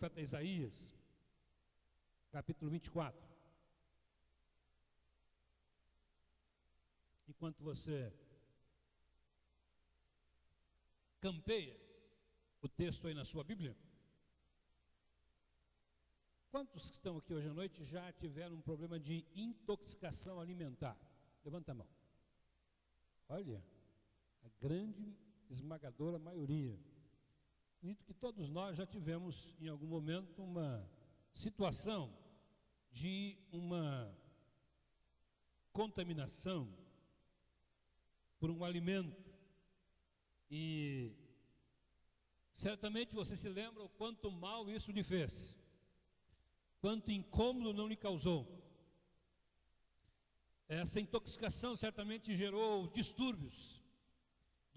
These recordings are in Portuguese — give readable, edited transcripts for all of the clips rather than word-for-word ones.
profeta Isaías, capítulo 24. Enquanto você campeia o texto aí na sua Bíblia, quantos que estão aqui hoje à noite já tiveram um problema de intoxicação alimentar? Levanta a mão. Olha, a grande, esmagadora maioria. Acredito que todos nós já tivemos em algum momento uma situação de uma contaminação por um alimento, e certamente você se lembra o quanto mal isso lhe fez, quanto incômodo não lhe causou. Essa intoxicação certamente gerou distúrbios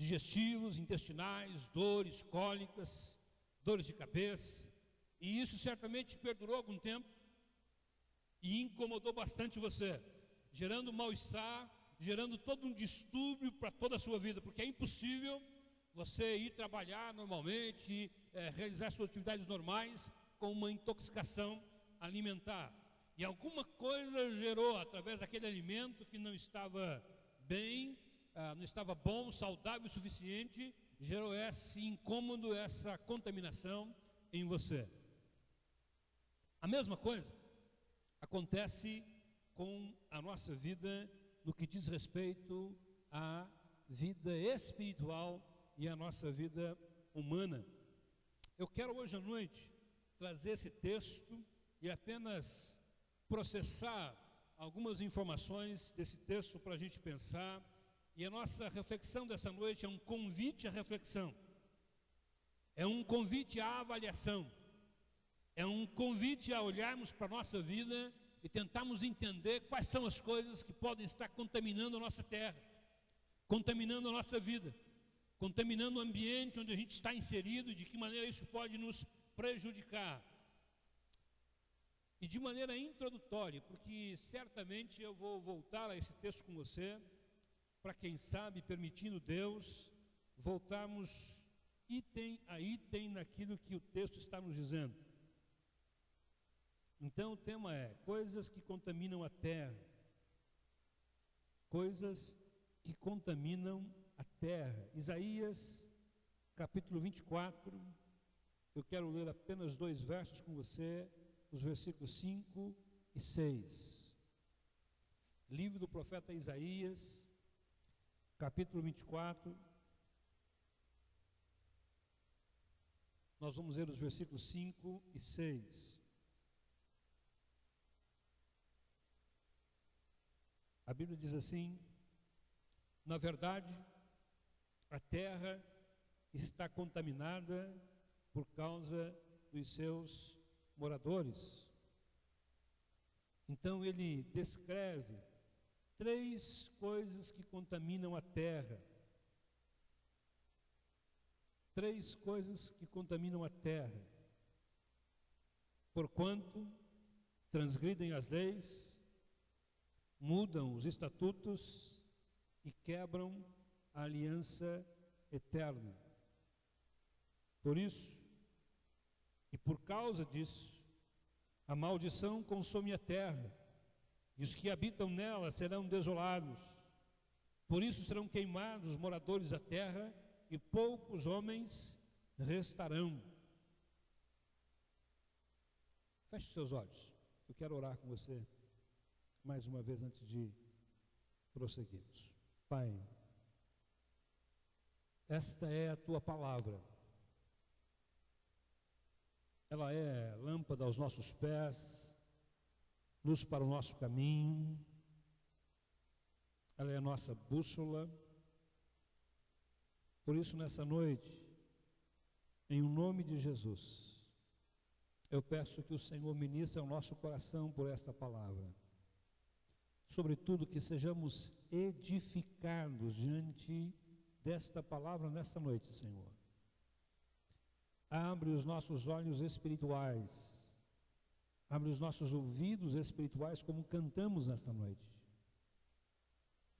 digestivos, intestinais, dores, cólicas, dores de cabeça, e isso certamente perdurou algum tempo e incomodou bastante você, gerando mal-estar, gerando todo um distúrbio para toda a sua vida, porque é impossível você ir trabalhar normalmente, realizar suas atividades normais com uma intoxicação alimentar. E alguma coisa gerou, através daquele alimento que não estava bem, não estava bom, saudável o suficiente, gerou esse incômodo, essa contaminação em você. A mesma coisa acontece com a nossa vida no que diz respeito à vida espiritual e à nossa vida humana. Eu quero hoje à noite trazer esse texto e apenas processar algumas informações desse texto para a gente pensar. E a nossa reflexão dessa noite é um convite à reflexão, é um convite à avaliação, é um convite a olharmos para a nossa vida e tentarmos entender quais são as coisas que podem estar contaminando a nossa terra, contaminando a nossa vida, contaminando o ambiente onde a gente está inserido, e de que maneira isso pode nos prejudicar. E de maneira introdutória, porque certamente eu vou voltar a esse texto com você, para quem sabe, permitindo Deus, voltarmos item a item naquilo que o texto está nos dizendo. Então o tema é coisas que contaminam a terra. Coisas que contaminam a terra. Isaías, capítulo 24, eu quero ler apenas 2 versos com você, os versículos 5 e 6. Livro do profeta Isaías, capítulo 24, nós vamos ler os versículos 5 e 6. A Bíblia diz assim: na verdade, a terra está contaminada por causa dos seus moradores. Então ele descreve 3 coisas que contaminam a terra. 3 coisas que contaminam a terra. Porquanto transgridem as leis, mudam os estatutos e quebram a aliança eterna. Por isso, e por causa disso, a maldição consome a terra, e os que habitam nela serão desolados. Por isso serão queimados os moradores da terra, e poucos homens restarão. Feche seus olhos, eu quero orar com você mais uma vez antes de prosseguirmos. Pai, esta é a tua palavra. Ela é lâmpada aos nossos pés, luz para o nosso caminho. Ela é a nossa bússola. Por isso, nessa noite, em nome de Jesus, eu peço que o Senhor ministre ao nosso coração por esta palavra. Sobretudo, que sejamos edificados diante desta palavra nesta noite, Senhor. Abre os nossos olhos espirituais, abre os nossos ouvidos espirituais, como cantamos nesta noite.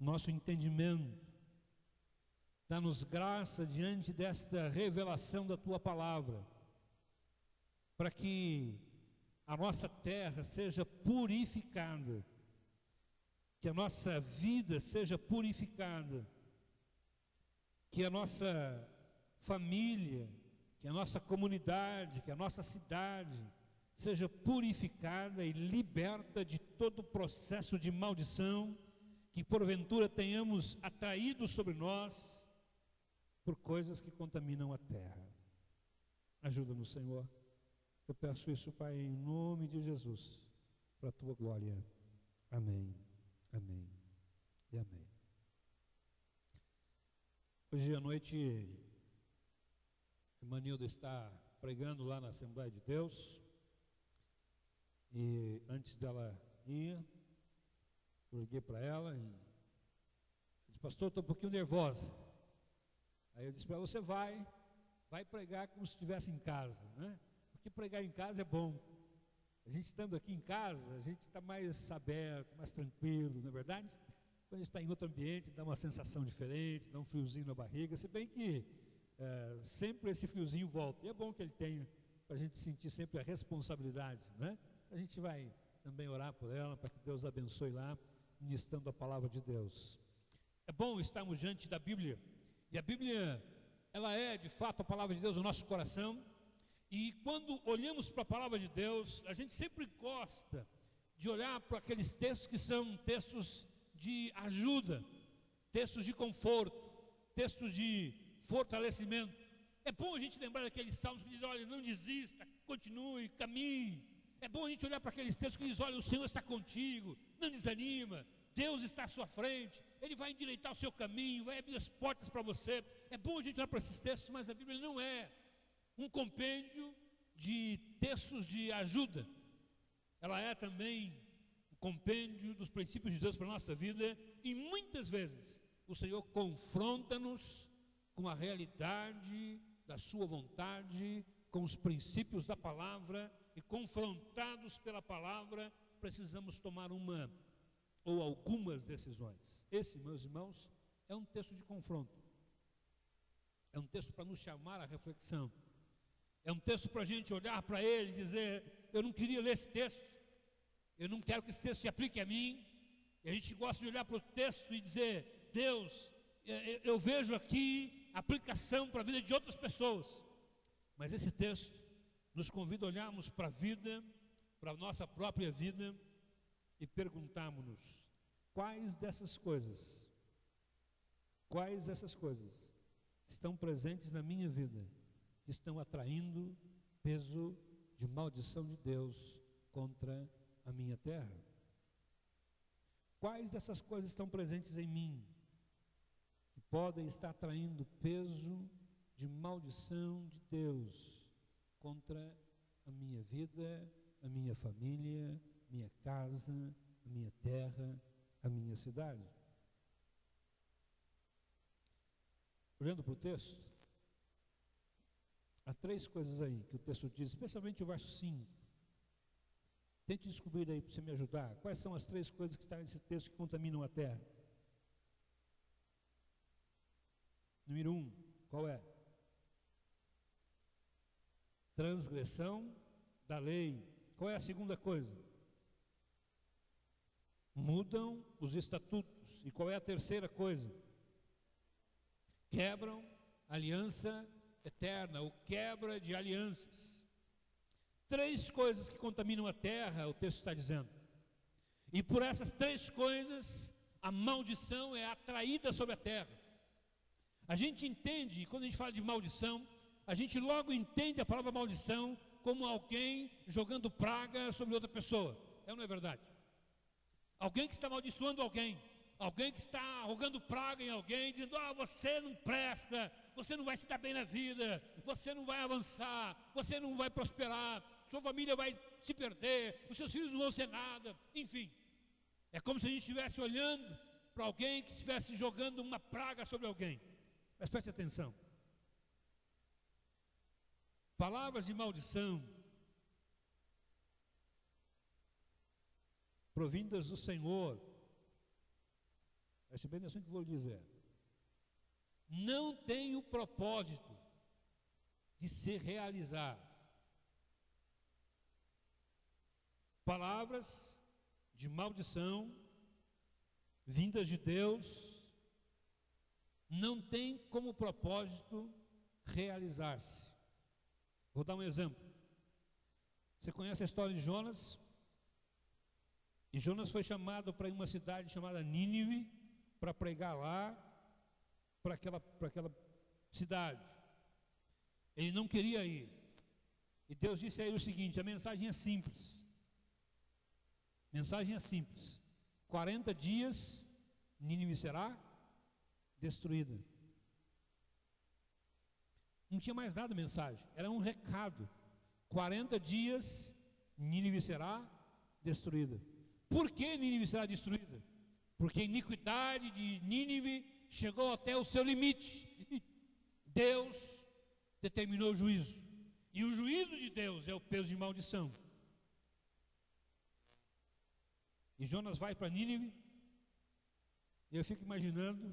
Nosso entendimento, dá-nos graça diante desta revelação da tua palavra, para que a nossa terra seja purificada, que a nossa vida seja purificada, que a nossa família, que a nossa comunidade, que a nossa cidade seja purificada e liberta de todo o processo de maldição que porventura tenhamos atraído sobre nós por coisas que contaminam a terra. Ajuda-nos, Senhor. Eu peço isso, Pai, em nome de Jesus, para a tua glória. Amém, amém e amém. Hoje à noite, a Manilda está pregando lá na Assembleia de Deus. E antes dela ir, eu liguei para ela e disse: pastor, estou um pouquinho nervosa. Aí eu disse para ela: você vai pregar como se estivesse em casa, né? Porque pregar em casa é bom. A gente estando aqui em casa, a gente está mais aberto, mais tranquilo, não é verdade? Quando a gente está em outro ambiente, dá uma sensação diferente, dá um friozinho na barriga, se bem que sempre esse friozinho volta. E é bom que ele tenha, para a gente sentir sempre a responsabilidade, né? A gente vai também orar por ela, para que Deus abençoe lá, ministrando a palavra de Deus. É bom estarmos diante da Bíblia, e a Bíblia, ela é de fato a palavra de Deus no nosso coração, e quando olhamos para a palavra de Deus, a gente sempre gosta de olhar para aqueles textos que são textos de ajuda, textos de conforto, textos de fortalecimento. É bom a gente lembrar daqueles salmos que dizem: olha, não desista, continue, caminhe. É bom a gente olhar para aqueles textos que dizem: olha, o Senhor está contigo, não desanima, Deus está à sua frente, Ele vai endireitar o seu caminho, vai abrir as portas para você. É bom a gente olhar para esses textos, mas a Bíblia não é um compêndio de textos de ajuda. Ela é também um compêndio dos princípios de Deus para a nossa vida, e muitas vezes o Senhor confronta-nos com a realidade da sua vontade, com os princípios da palavra, e confrontados pela palavra, precisamos tomar uma ou algumas decisões. Esse, meus irmãos, é um texto de confronto, é um texto para nos chamar à reflexão, é um texto para a gente olhar para ele e dizer: eu não queria ler esse texto, eu não quero que esse texto se aplique a mim. E a gente gosta de olhar para o texto e dizer: Deus, eu vejo aqui aplicação para a vida de outras pessoas, mas esse texto nos convida a olharmos para a vida, para a nossa própria vida, e perguntarmos-nos: quais dessas coisas estão presentes na minha vida, que estão atraindo peso de maldição de Deus contra a minha terra? Quais dessas coisas estão presentes em mim, que podem estar atraindo peso de maldição de Deus contra a minha vida, a minha família, minha casa, a minha terra, a minha cidade? Olhando para o texto, há 3 coisas aí que o texto diz, especialmente o verso 5. Tente descobrir aí para você me ajudar. Quais são as 3 coisas que estão nesse texto que contaminam a terra? Número 1, qual é? Transgressão da lei. Qual é a segunda coisa? Mudam os estatutos. E qual é a terceira coisa? Quebram a aliança eterna, ou quebra de alianças. 3 coisas que contaminam a terra, o texto está dizendo. E por essas 3 coisas, a maldição é atraída sobre a terra. A gente entende, quando a gente fala de maldição, a gente logo entende a palavra maldição como alguém jogando praga sobre outra pessoa. É ou não é verdade? Alguém que está amaldiçoando alguém, alguém que está rogando praga em alguém, dizendo: você não presta, você não vai se dar bem na vida, você não vai avançar, você não vai prosperar, sua família vai se perder, os seus filhos não vão ser nada. Enfim, é como se a gente estivesse olhando para alguém que estivesse jogando uma praga sobre alguém. Mas preste atenção, palavras de maldição provindas do Senhor, preste bem atenção no que eu vou lhe dizer, não tem o propósito de se realizar, palavras de maldição, vindas de Deus, não tem como propósito realizar-se. Vou dar um exemplo. Você conhece a história de Jonas? E Jonas foi chamado para uma cidade chamada Nínive, para pregar lá, para aquela cidade. Ele não queria ir. E Deus disse a ele o seguinte: a mensagem é simples. Mensagem é simples. 40 dias, Nínive será destruída. Não tinha mais nada a mensagem, era um recado. 40 dias, Nínive será destruída. Por que Nínive será destruída? Porque a iniquidade de Nínive chegou até o seu limite. Deus determinou o juízo. E o juízo de Deus é o peso de maldição. E Jonas vai para Nínive. E eu fico imaginando,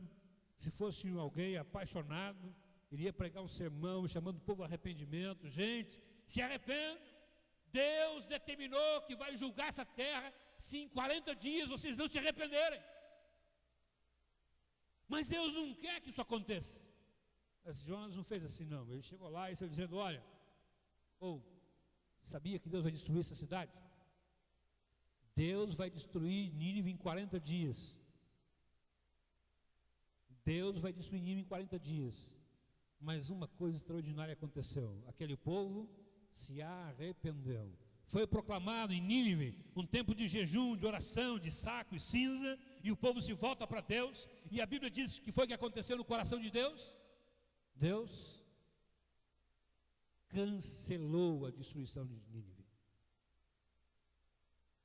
se fosse alguém apaixonado, iria pregar um sermão chamando o povo ao arrependimento. Gente, se arrependa. Deus determinou que vai julgar essa terra se em 40 dias vocês não se arrependerem. Mas Deus não quer que isso aconteça. Mas Jonas não fez assim não. Ele chegou lá e saiu dizendo: olha, sabia que Deus vai destruir essa cidade? Deus vai destruir Nínive em 40 dias. Deus vai destruir Nínive em 40 dias. Mas uma coisa extraordinária aconteceu. Aquele povo se arrependeu. Foi proclamado em Nínive um tempo de jejum, de oração, de saco e cinza, e o povo se volta para Deus. E a Bíblia diz que foi o que aconteceu no coração de Deus. Deus cancelou a destruição de Nínive.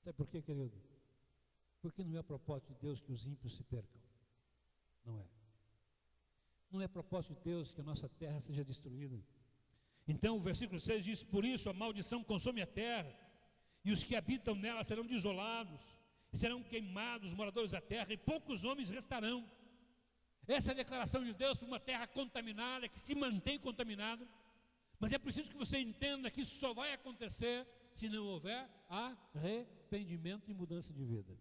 Sabe por quê, querido? Porque não é propósito de Deus que os ímpios se percam. Não é. Não é propósito de Deus que a nossa terra seja destruída. Então o versículo 6 diz: por isso a maldição consome a terra, e os que habitam nela serão desolados, e serão queimados os moradores da terra, e poucos homens restarão. Essa é a declaração de Deus para uma terra contaminada, que se mantém contaminada. Mas é preciso que você entenda que isso só vai acontecer se não houver arrependimento e mudança de vida.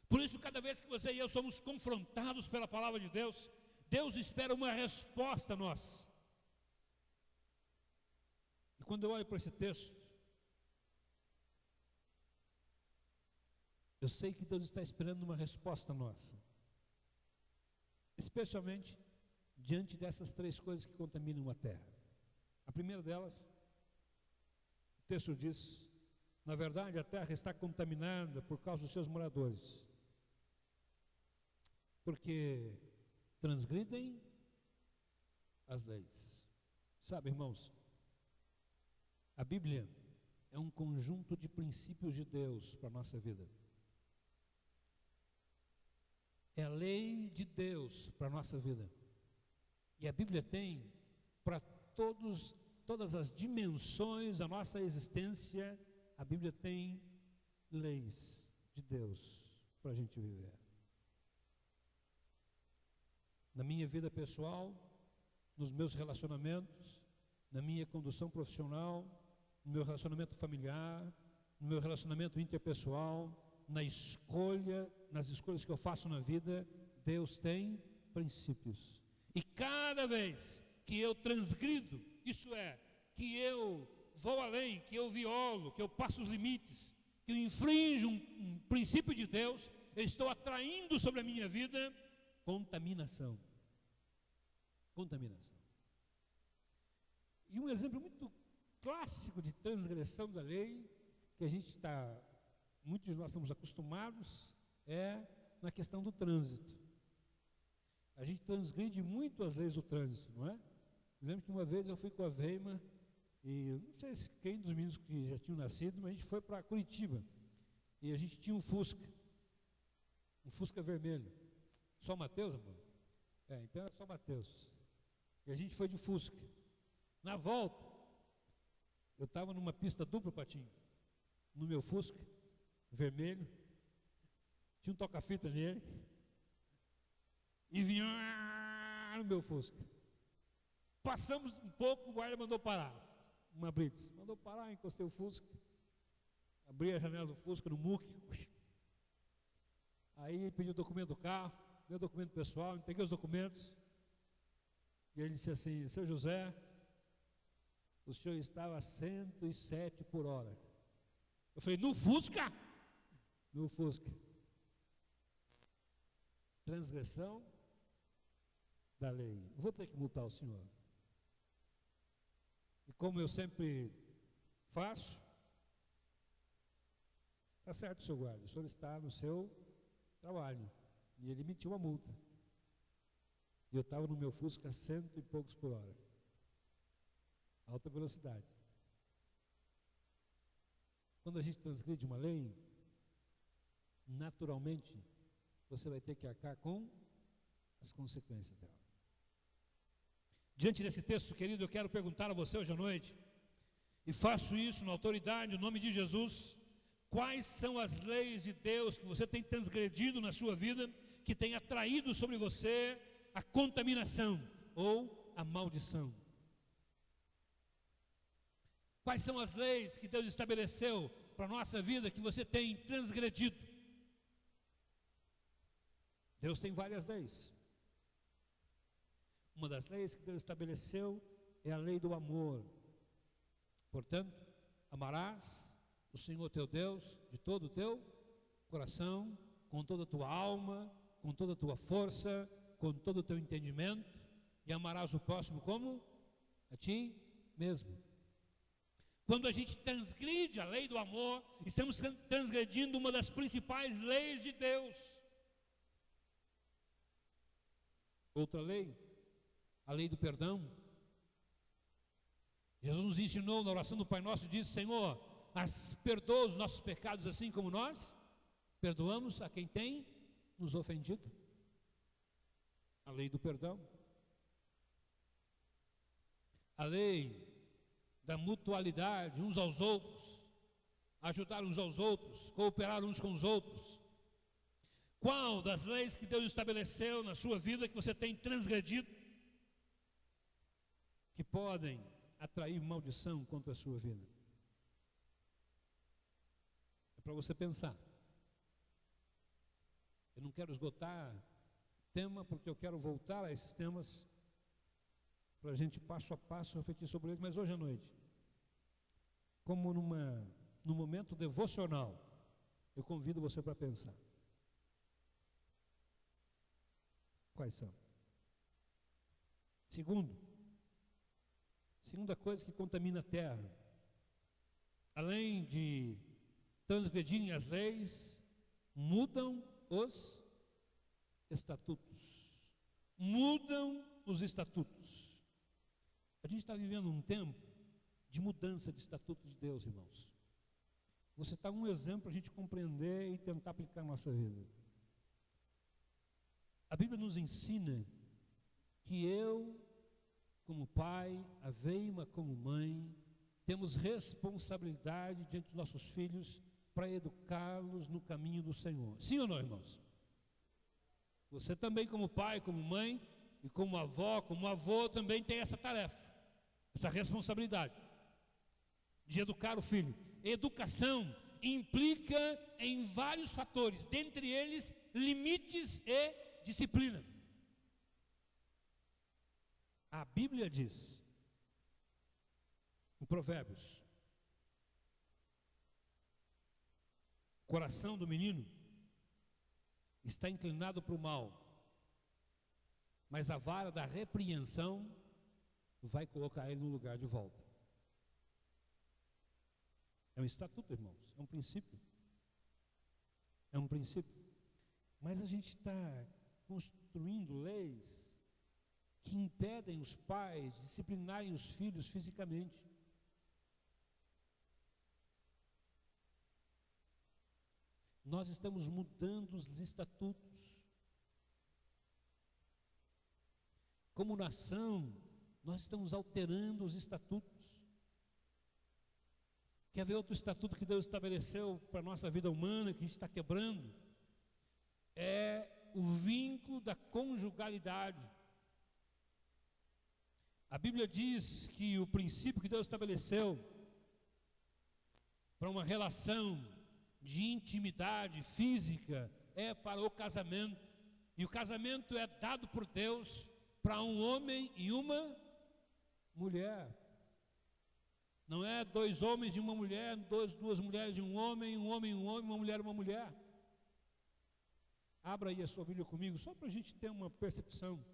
Por isso, cada vez que você e eu somos confrontados pela palavra de Deus, Deus espera uma resposta nossa. E quando eu olho para esse texto, eu sei que Deus está esperando uma resposta nossa, especialmente diante dessas três coisas que contaminam a terra. A primeira delas, o texto diz: na verdade a terra está contaminada por causa dos seus moradores, porque transgridem as leis. Sabe, irmãos, a Bíblia é um conjunto de princípios de Deus para a nossa vida. É a lei de Deus para a nossa vida. E a Bíblia tem para todas as dimensões da nossa existência, a Bíblia tem leis de Deus para a gente viver. Na minha vida pessoal, nos meus relacionamentos, na minha condução profissional, no meu relacionamento familiar, no meu relacionamento interpessoal, nas escolhas que eu faço na vida, Deus tem princípios. E cada vez que eu transgrido, isso é, que eu vou além, que eu violo, que eu passo os limites, que eu infrinjo um princípio de Deus, eu estou atraindo sobre a minha vida contaminação. Contaminação. E um exemplo muito clássico de transgressão da lei, que muitos de nós estamos acostumados, é na questão do trânsito. A gente transgride muito às vezes o trânsito, não é? Eu lembro que uma vez eu fui com a Veima, e não sei se quem dos meninos que já tinham nascido, mas a gente foi para Curitiba, e a gente tinha um Fusca vermelho. Só Mateus, amor? Então era só Mateus. E a gente foi de Fusca. Na volta, eu estava numa pista dupla, Patinho, no meu Fusca vermelho, tinha um toca-fita nele, e vinha no meu Fusca. Passamos um pouco, o guarda mandou parar, uma blitz, mandou parar, encostei o Fusca, abri a janela do Fusca no muque. Aí pedi o documento do carro, meu documento pessoal, entreguei os documentos. E ele disse assim: seu José, o senhor estava a 107 por hora. Eu falei: no Fusca? No Fusca. Transgressão da lei. Vou ter que multar o senhor. E como eu sempre faço, está certo, seu guarda, o senhor está no seu trabalho. E ele emitiu uma multa. E eu estava no meu Fusca a 100 e poucos por hora. Alta velocidade. Quando a gente transgride uma lei, naturalmente, você vai ter que arcar com as consequências dela. Diante desse texto, querido, eu quero perguntar a você hoje à noite, e faço isso na autoridade, no nome de Jesus: quais são as leis de Deus que você tem transgredido na sua vida, que tem atraído sobre você a contaminação ou a maldição? Quais são as leis que Deus estabeleceu para a nossa vida que você tem transgredido? Deus tem várias leis. Uma das leis que Deus estabeleceu é a lei do amor. Portanto, amarás o Senhor teu Deus de todo o teu coração, com toda a tua alma, com toda a tua força, com todo o teu entendimento, e amarás o próximo como a ti mesmo. Quando a gente transgride a lei do amor, estamos transgredindo uma das principais leis de Deus. Outra lei, a lei do perdão. Jesus nos ensinou na oração do Pai Nosso, diz: Senhor, perdoa os nossos pecados assim como nós perdoamos a quem tem nos ofendido. A lei do perdão. A lei da mutualidade uns aos outros, ajudar uns aos outros, cooperar uns com os outros. Qual das leis que Deus estabeleceu na sua vida que você tem transgredido, que podem atrair maldição contra a sua vida? É para você pensar. Eu não quero esgotar o tema, porque eu quero voltar a esses temas para a gente passo a passo refletir sobre eles, mas hoje à noite, como num momento devocional, eu convido você para pensar. Quais são? Segunda coisa que contamina a terra, além de transgredirem as leis, mudam os estatutos. Mudam os estatutos. A gente está vivendo um tempo de mudança de estatuto de Deus, irmãos. Você está um exemplo para a gente compreender e tentar aplicar na nossa vida. A Bíblia nos ensina que eu, como pai, a Veima como mãe, temos responsabilidade diante dos nossos filhos para educá-los no caminho do Senhor. Sim ou não, irmãos? Você também, como pai, como mãe, e como avó, como avô, também tem essa tarefa, essa responsabilidade de educar o filho. Educação implica em vários fatores, dentre eles limites e disciplina. A Bíblia diz, em Provérbios: o coração do menino está inclinado para o mal, mas a vara da repreensão vai colocar ele no lugar de volta. É um estatuto, irmãos, é um princípio. É um princípio. Mas a gente está construindo leis que impedem os pais de disciplinarem os filhos fisicamente. Nós estamos mudando os estatutos. Como nação, nós estamos alterando os estatutos. Quer ver outro estatuto que Deus estabeleceu para a nossa vida humana, que a gente está quebrando? É o vínculo da conjugalidade. A Bíblia diz que o princípio que Deus estabeleceu para uma relação de intimidade física, é para o casamento. E o casamento é dado por Deus para um homem e uma mulher. Não é dois homens e uma mulher, duas mulheres e um homem, um homem, uma mulher e uma mulher. Abra aí a sua Bíblia comigo, só para a gente ter uma percepção.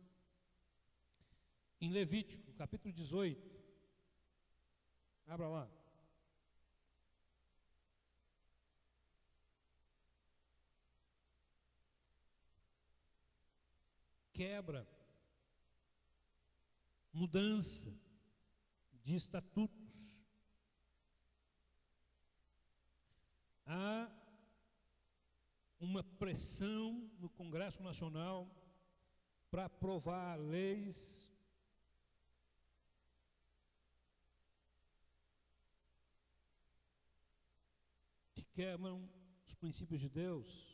Em Levítico, capítulo 18. Abra lá. Quebra, mudança de estatutos. Há uma pressão no Congresso Nacional para aprovar leis que quebram os princípios de Deus.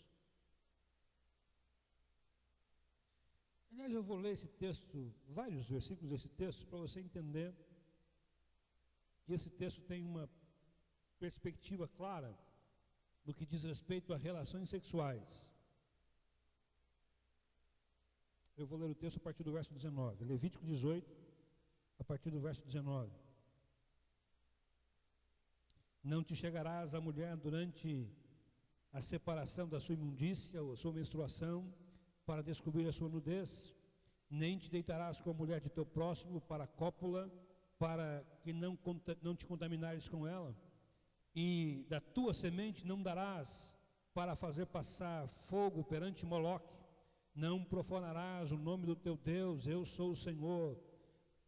Aliás, eu vou ler esse texto, vários versículos desse texto, para você entender que esse texto tem uma perspectiva clara no que diz respeito a relações sexuais. Eu vou ler o texto a partir do verso 19, Levítico 18, a partir do verso 19. Não te chegarás à mulher durante a separação da sua imundícia ou a sua menstruação, para descobrir a sua nudez, nem te deitarás com a mulher de teu próximo para a cópula, para que não te contaminares com ela, e da tua semente não darás para fazer passar fogo perante Moloque, não profanarás o nome do teu Deus, eu sou o Senhor.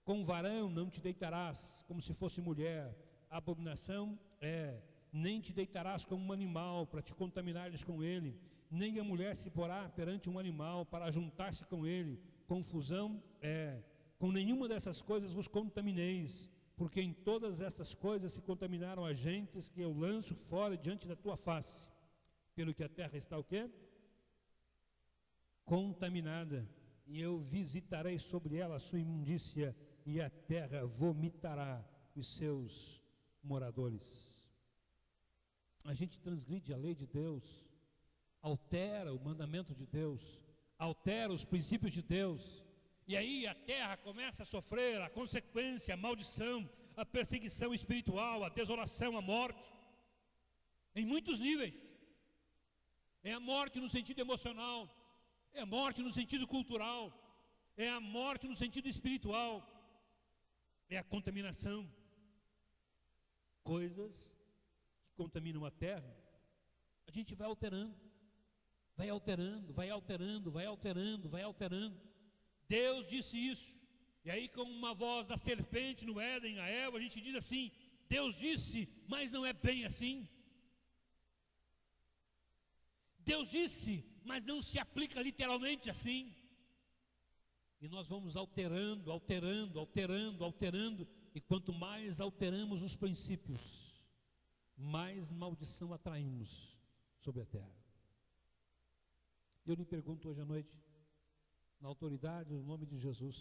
Com varão não te deitarás, como se fosse mulher, a abominação é, nem te deitarás como um animal, para te contaminares com ele, nem a mulher se porá perante um animal para juntar-se com ele. Confusão é, com nenhuma dessas coisas vos contamineis, porque em todas estas coisas se contaminaram agentes que eu lanço fora diante da tua face. Pelo que a terra está o quê? Contaminada, e eu visitarei sobre ela a sua imundícia, e a terra vomitará os seus moradores. A gente transgride a lei de Deus, altera o mandamento de Deus, altera os princípios de Deus, e aí a terra começa a sofrer a consequência, a maldição, a perseguição espiritual, a desolação, a morte, em muitos níveis. É a morte no sentido emocional, é a morte no sentido cultural, é a morte no sentido espiritual, é a contaminação. Coisas que contaminam a terra, a gente vai alterando. Vai alterando, vai alterando, vai alterando, vai alterando. Deus disse isso. E aí, com uma voz da serpente no Éden, a Eva, a gente diz assim: Deus disse, mas não é bem assim. Deus disse, mas não se aplica literalmente assim. E nós vamos alterando, alterando, alterando, alterando. E quanto mais alteramos os princípios, mais maldição atraímos sobre a terra. Eu lhe pergunto hoje à noite, na autoridade do nome de Jesus,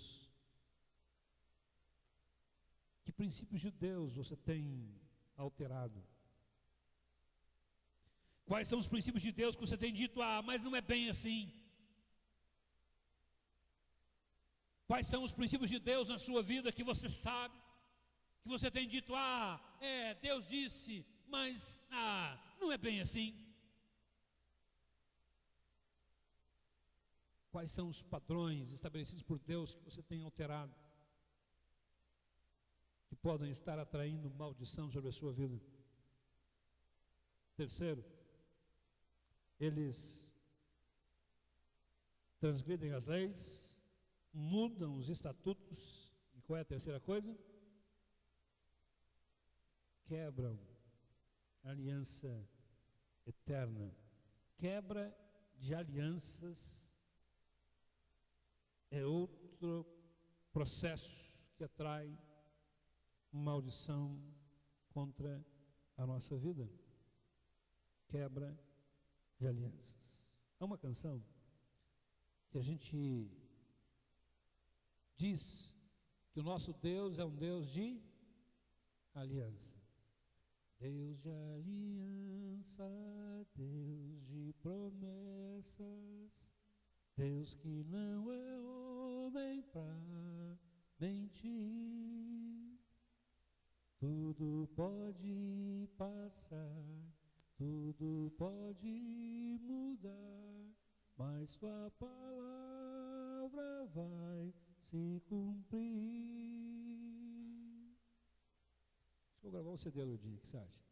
que princípios de Deus você tem alterado? Quais são os princípios de Deus que você tem dito, mas não é bem assim? Quais são os princípios de Deus na sua vida que você sabe, que você tem dito, Deus disse, mas não é bem assim? Quais são os padrões estabelecidos por Deus que você tem alterado, que podem estar atraindo maldição sobre a sua vida? Terceiro, eles transgridem as leis, mudam os estatutos, e qual é a terceira coisa? Quebram a aliança eterna. Quebra de alianças é outro processo que atrai maldição contra a nossa vida. Quebra de alianças. Há uma canção que a gente diz que o nosso Deus é um Deus de aliança. Deus de aliança, Deus de promessas, Deus que não é homem pra mentir. Tudo pode passar, tudo pode mudar, mas tua palavra vai se cumprir. Vou gravar um CD no dia, o que você acha?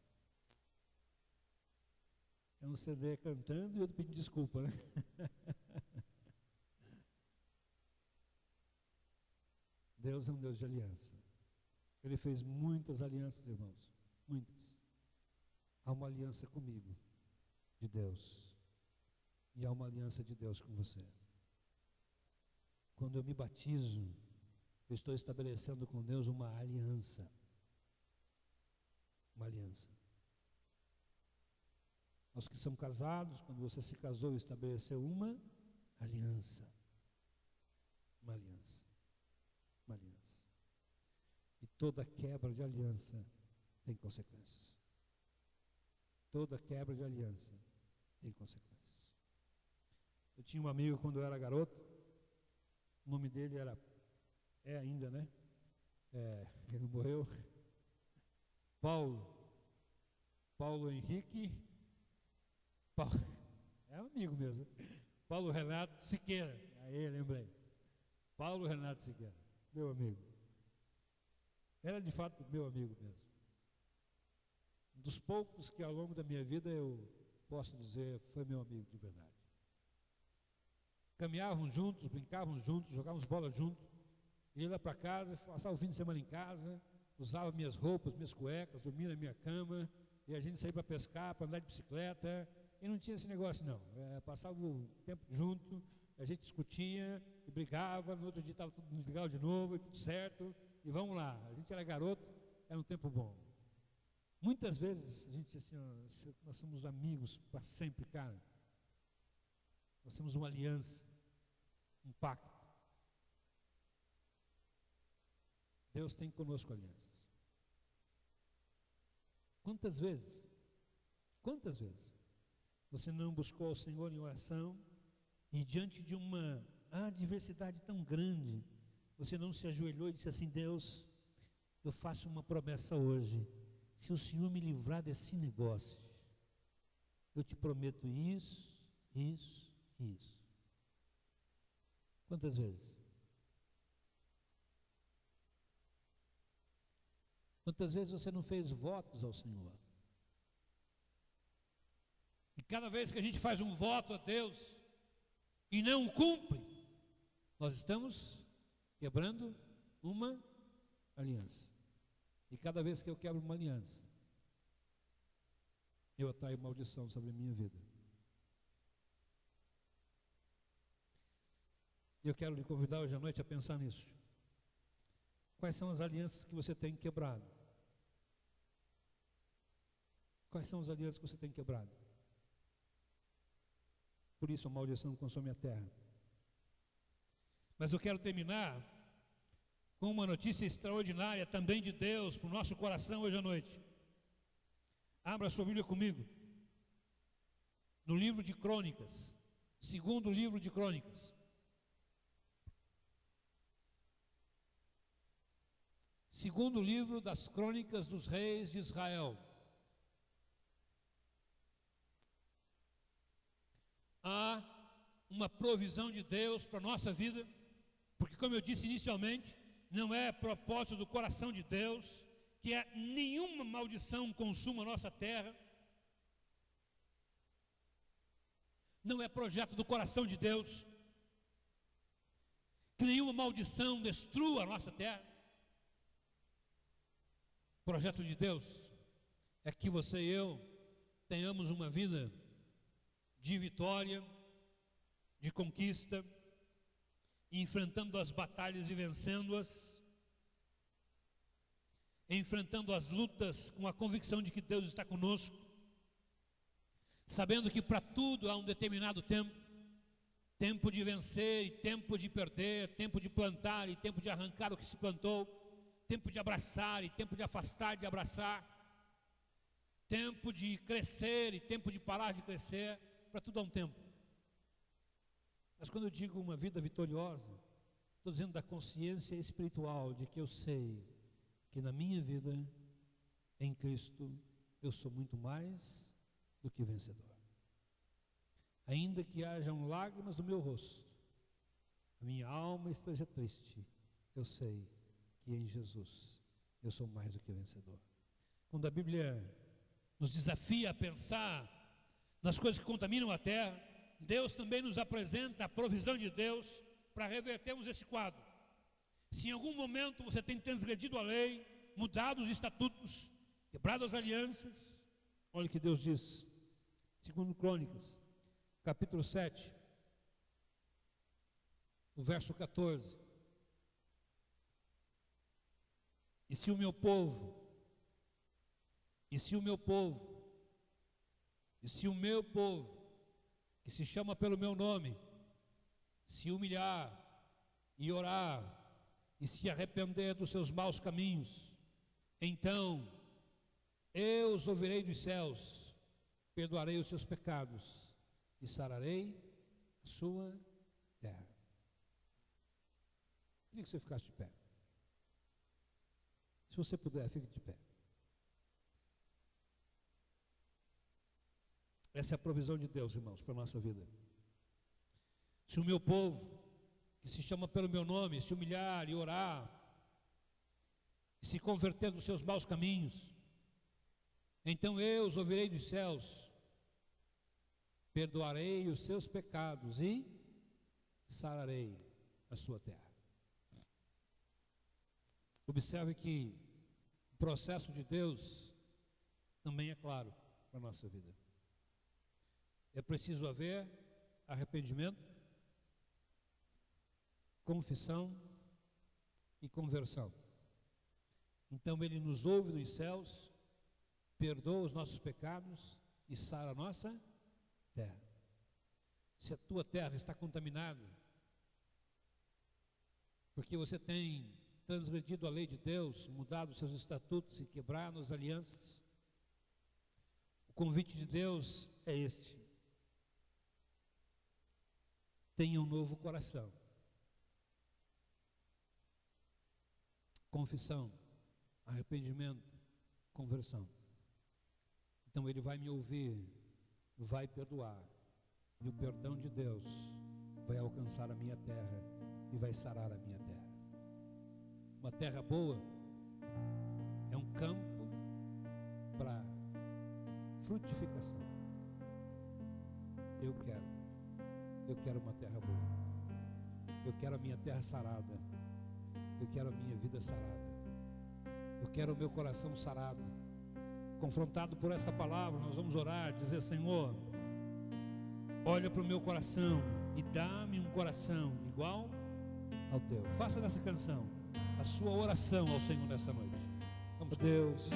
É um CD cantando e outro pedindo desculpa, né? Deus é um Deus de aliança. Ele fez muitas alianças, irmãos, muitas. Há uma aliança comigo, de Deus, e há uma aliança de Deus com você. Quando eu me batizo, eu estou estabelecendo com Deus uma aliança. Uma aliança. Nós que somos casados, quando você se casou e estabeleceu uma aliança. Uma aliança. Uma aliança. E toda quebra de aliança tem consequências. Toda quebra de aliança tem consequências. Eu tinha um amigo quando eu era garoto, o nome dele é ainda, né? Ele não morreu. Paulo Henrique, é um amigo mesmo. Paulo Renato Siqueira, aí lembrei. Paulo Renato Siqueira, meu amigo. Era de fato meu amigo mesmo. Um dos poucos que ao longo da minha vida eu posso dizer foi meu amigo de verdade. Caminhávamos juntos, brincávamos juntos, jogávamos bola juntos. Ele ia lá para casa, passava o fim de semana em casa, usava minhas roupas, minhas cuecas, dormia na minha cama, e a gente saía para pescar, para andar de bicicleta, e não tinha esse negócio não. Passava o tempo junto, a gente discutia e brigava, no outro dia estava tudo legal de novo, e tudo certo, e vamos lá. A gente era garoto, era um tempo bom. Muitas vezes a gente diz assim, nós somos amigos para sempre, cara. Nós temos uma aliança, um pacto. Deus tem conosco alianças. Quantas vezes você não buscou ao Senhor em oração e diante de uma adversidade tão grande, você não se ajoelhou e disse assim: Deus, eu faço uma promessa hoje, se o Senhor me livrar desse negócio, eu te prometo isso. Quantas vezes? Quantas vezes você não fez votos ao Senhor? E cada vez que a gente faz um voto a Deus e não o cumpre, nós estamos quebrando uma aliança. E cada vez que eu quebro uma aliança, eu atraio maldição sobre a minha vida. E eu quero lhe convidar hoje à noite a pensar nisso. Quais são as alianças que você tem quebrado? Quais são as alianças que você tem quebrado? Por isso a maldição consome a terra. Mas eu quero terminar com uma notícia extraordinária também de Deus para o nosso coração hoje à noite. Abra sua Bíblia comigo. No livro de Crônicas, segundo livro de Crônicas. Segundo livro das Crônicas dos Reis de Israel. Há uma provisão de Deus para a nossa vida, porque, como eu disse inicialmente, não é propósito do coração de Deus que nenhuma maldição consuma a nossa terra. Não é projeto do coração de Deus que nenhuma maldição destrua a nossa terra. O projeto de Deus é que você e eu tenhamos uma vida de vitória, de conquista, enfrentando as batalhas e vencendo-as, enfrentando as lutas com a convicção de que Deus está conosco, sabendo que para tudo há um determinado tempo, tempo de vencer e tempo de perder, tempo de plantar e tempo de arrancar o que se plantou, tempo de abraçar e tempo de afastar de abraçar. tempo de crescer e tempo de parar de crescer, para tudo há um tempo. Mas quando eu digo uma vida vitoriosa, estou dizendo da consciência espiritual, de que eu sei que na minha vida, em Cristo, eu sou muito mais do que vencedor. Ainda que hajam lágrimas no meu rosto, a minha alma esteja triste, eu sei que em Jesus eu sou mais do que vencedor. Quando a Bíblia nos desafia a pensar nas coisas que contaminam a terra, Deus também nos apresenta a provisão de Deus para revertermos esse quadro. Se em algum momento você tem transgredido a lei, mudado os estatutos, quebrado as alianças, olha o que Deus diz, segundo Crônicas, capítulo 7, o verso 14. E se o meu povo, que se chama pelo meu nome, se humilhar e orar, e se arrepender dos seus maus caminhos, então eu os ouvirei dos céus, perdoarei os seus pecados e sararei a sua terra. Queria que você ficasse de pé. Se você puder, fique de pé. Essa é a provisão de Deus, irmãos, para a nossa vida. Se o meu povo, que se chama pelo meu nome, se humilhar e orar, e se converter dos seus maus caminhos, então eu os ouvirei dos céus, perdoarei os seus pecados e sararei a sua terra. Observe que o processo de Deus também é claro para a nossa vida. É preciso haver arrependimento, confissão e conversão. Então Ele nos ouve dos céus, perdoa os nossos pecados e sara a nossa terra. Se a tua terra está contaminada, porque você tem transgredido a lei de Deus, mudado os seus estatutos e quebrado as alianças, o convite de Deus é este: tenha um novo coração. Confissão, arrependimento, conversão. Então Ele vai me ouvir, vai perdoar, e o perdão de Deus vai alcançar a minha terra e vai sarar a minha terra. Uma terra boa é um campo para frutificação. Eu quero uma terra boa. Eu quero a minha terra sarada. Eu quero a minha vida sarada. Eu quero o meu coração sarado. Confrontado por essa palavra, nós vamos orar, dizer: Senhor, olha para o meu coração e dá-me um coração igual ao teu. Faça dessa canção a sua oração ao Senhor nessa noite. Vamos, Deus,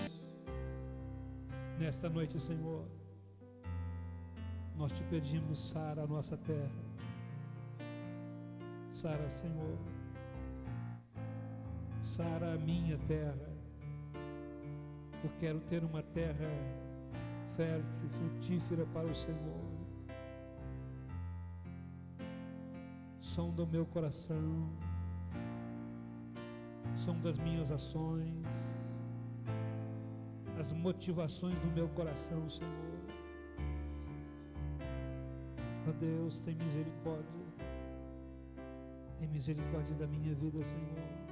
nesta noite, Senhor, nós te pedimos, sara a nossa terra. Sara, Senhor, sara a minha terra. Eu quero ter uma terra fértil, frutífera para o Senhor. Sonda o meu coração, sonda as minhas ações, as motivações do meu coração, Senhor. Ó Deus, tem misericórdia. Tem misericórdia da minha vida, Senhor.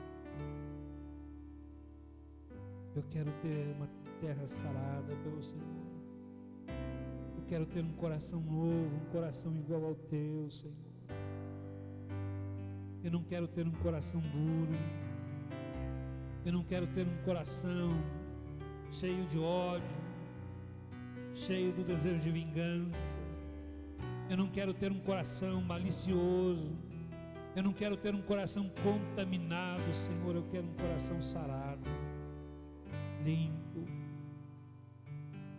Eu quero ter uma terra sarada pelo Senhor. Eu quero ter um coração novo, um coração igual ao teu, Senhor. Eu não quero ter um coração duro. Eu não quero ter um coração cheio de ódio, cheio do desejo de vingança. Eu não quero ter um coração malicioso. Eu não quero ter um coração contaminado, Senhor. Eu quero um coração sarado, limpo.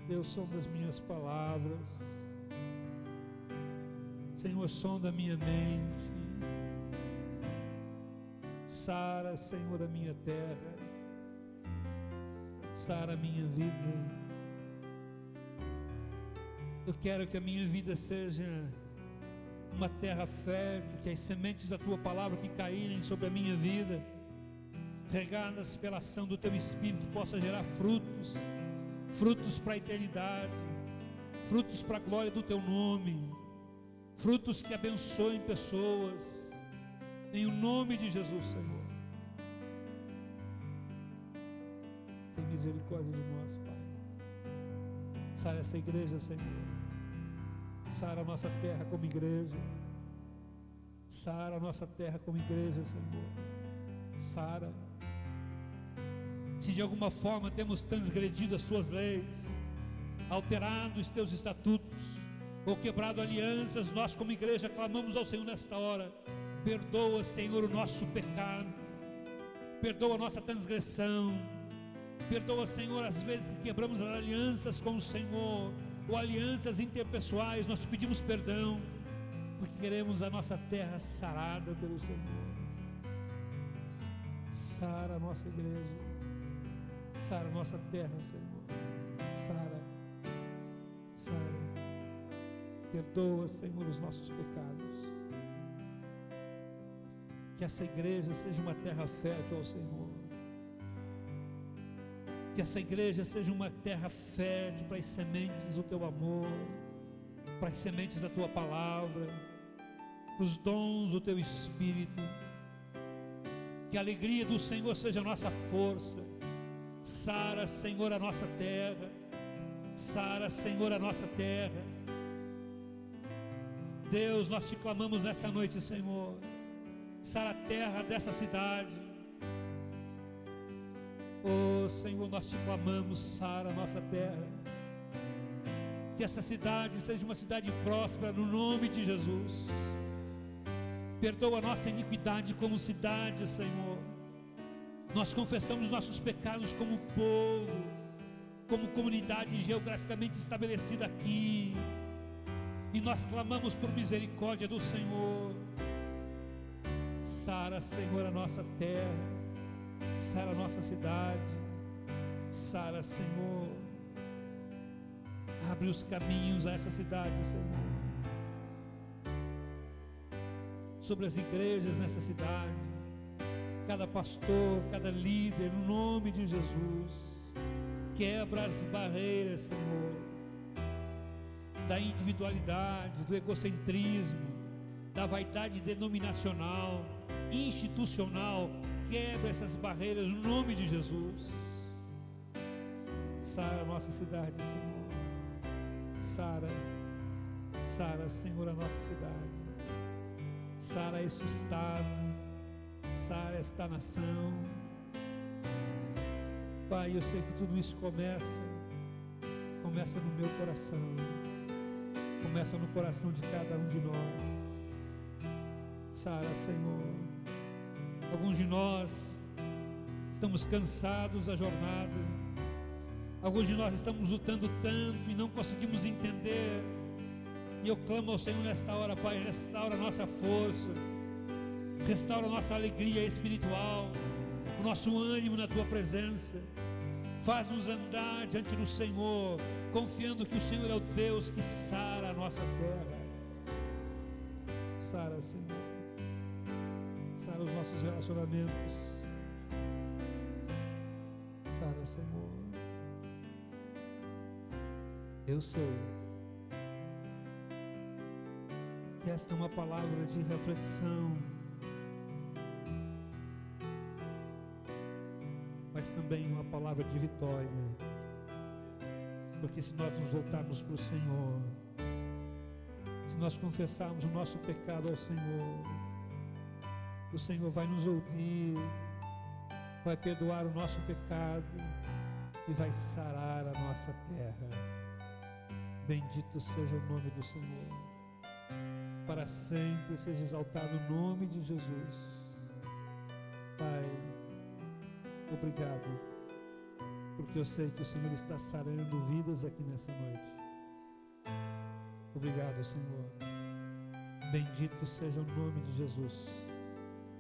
Deus, sonda as minhas palavras. Senhor, sonda a minha mente. Sara, Senhor, a minha terra. Sara a minha vida. Eu quero que a minha vida seja uma terra fértil, que as sementes da Tua palavra que caírem sobre a minha vida, regadas pela ação do Teu Espírito, possa gerar frutos, frutos para a eternidade, frutos para a glória do Teu nome, frutos que abençoem pessoas, em o nome de Jesus, Senhor. Tem misericórdia de nós, Pai. Sara essa igreja, Senhor. Sara a nossa terra como igreja. Sara a nossa terra como igreja, Senhor. Sara. Se de alguma forma temos transgredido as Tuas leis, alterado os Teus estatutos, ou quebrado alianças, nós como igreja clamamos ao Senhor nesta hora. Perdoa, Senhor, o nosso pecado. Perdoa a nossa transgressão. Perdoa, Senhor, as vezes que quebramos as alianças com o Senhor, ou alianças interpessoais. Nós Te pedimos perdão, porque queremos a nossa terra sarada pelo Senhor. Sara a nossa igreja, sara a nossa terra, Senhor. Sara, Sara. Perdoa, Senhor, os nossos pecados. Que essa igreja seja uma terra fértil ao Senhor. Que essa igreja seja uma terra fértil para as sementes do Teu amor, para as sementes da Tua palavra, para os dons do Teu Espírito. Que a alegria do Senhor seja a nossa força. Sara, Senhor, a nossa terra. Sara, Senhor, a nossa terra. Deus, nós Te clamamos nessa noite, Senhor. Sara a terra dessa cidade. Oh, Senhor, nós Te clamamos, sara a nossa terra. Que essa cidade seja uma cidade próspera no nome de Jesus. Perdoa a nossa iniquidade como cidade, Senhor. Nós confessamos nossos pecados como povo, como comunidade geograficamente estabelecida aqui. E nós clamamos por misericórdia do Senhor. Sara, Senhor, a nossa terra. Sara a nossa cidade. Sara, Senhor. Abre os caminhos a essa cidade, Senhor. Sobre as igrejas nessa cidade. Cada pastor, cada líder, no nome de Jesus. Quebra as barreiras, Senhor, da individualidade, do egocentrismo, da vaidade denominacional, institucional. Quebra essas barreiras no nome de Jesus. Sara a nossa cidade, Senhor. Sara, Senhor, a nossa cidade. Sara este estado. Sara esta nação. Pai, eu sei que tudo isso começa no meu coração. Começa no coração de cada um de nós. Sara, Senhor. Alguns de nós estamos cansados da jornada. Alguns de nós estamos lutando tanto e não conseguimos entender. E eu clamo ao Senhor nesta hora, Pai, restaura a nossa força, restaura a nossa alegria espiritual, o nosso ânimo na Tua presença. Faz-nos andar diante do Senhor, confiando que o Senhor é o Deus que sara a nossa terra. Sara, Senhor. Sara os nossos relacionamentos. Sara, Senhor. Eu sei que esta é uma palavra de reflexão, mas também uma palavra de vitória. Porque se nós nos voltarmos para o Senhor, se nós confessarmos o nosso pecado ao Senhor, o Senhor vai nos ouvir, vai perdoar o nosso pecado e vai sarar a nossa terra. Bendito seja o nome do Senhor. Para sempre seja exaltado o nome de Jesus. Pai, obrigado, porque eu sei que o Senhor está sarando vidas aqui nessa noite. Obrigado, Senhor. Bendito seja o nome de Jesus,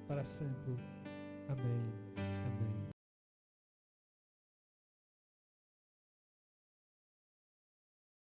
para sempre. Amém. Amém.